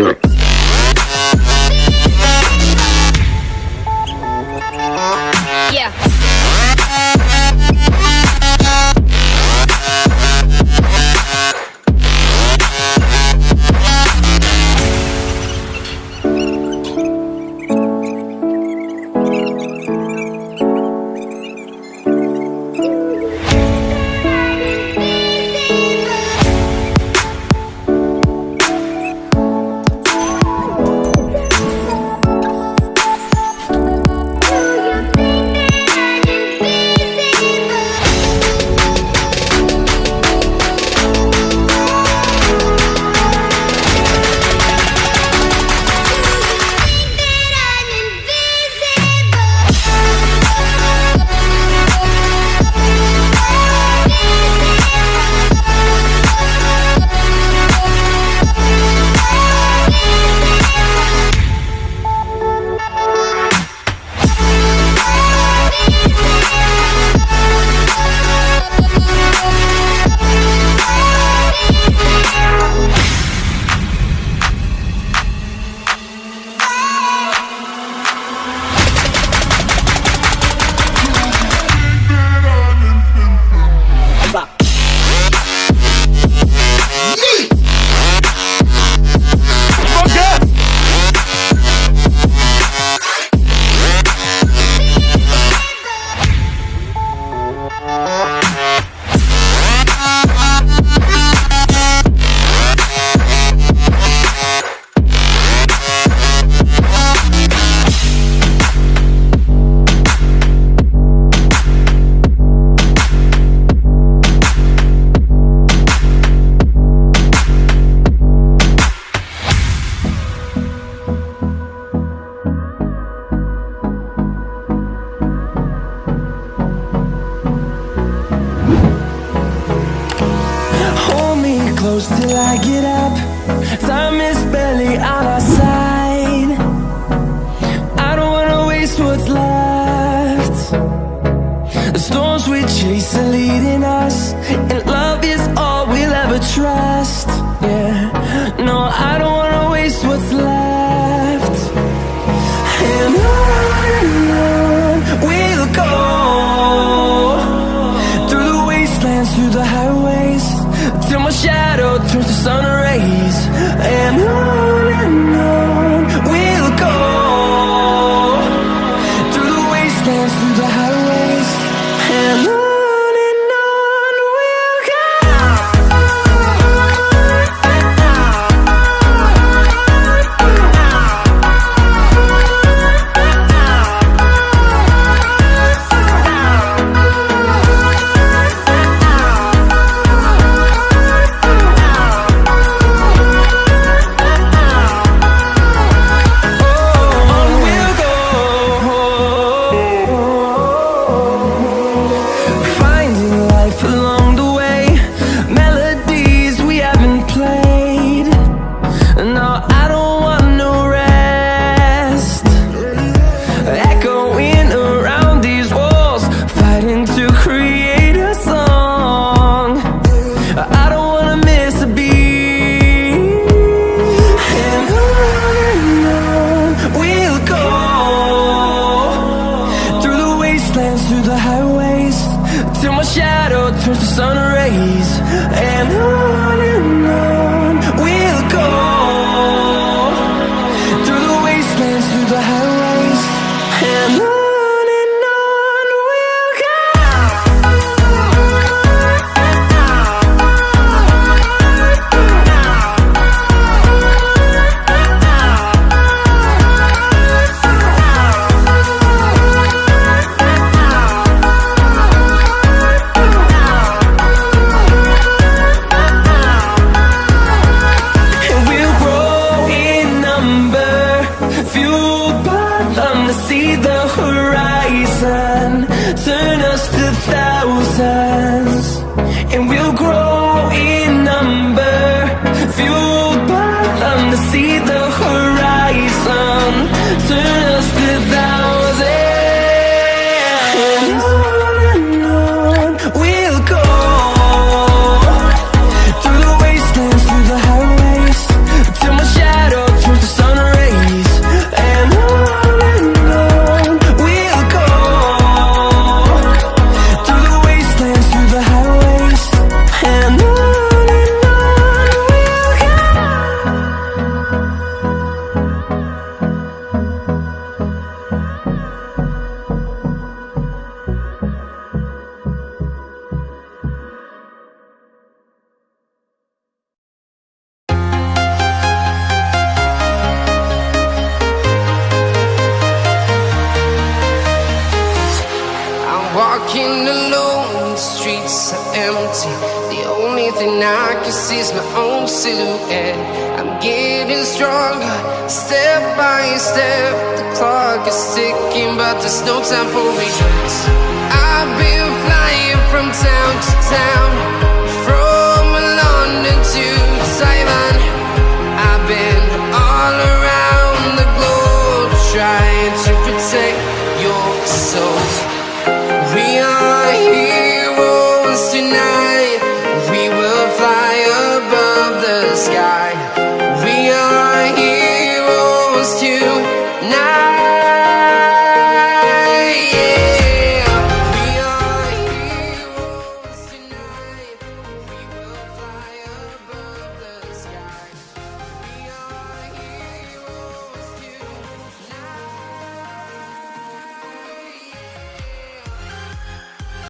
Yeah. Close till I get up. Time is barely on our side. I don't wanna waste what's left. The storms we chase are leading us, and love is all we'll ever trust. Yeah, no, I don't wanna waste what's left. And on we'll go, through the wastelands, through the highways, till my shadow turns to sun rays. And on we'll go, through the wastelands, through the highways, and on we'll go. walking alone, the streets are empty. The only thing I can see is my own silhouette. I'm getting stronger, step by step. The clock is ticking, but there's no time for regrets. I've been flying from town to town, from London to Taiwan. I've been all around the globe, trying to protect your soul. We are heroes tonight.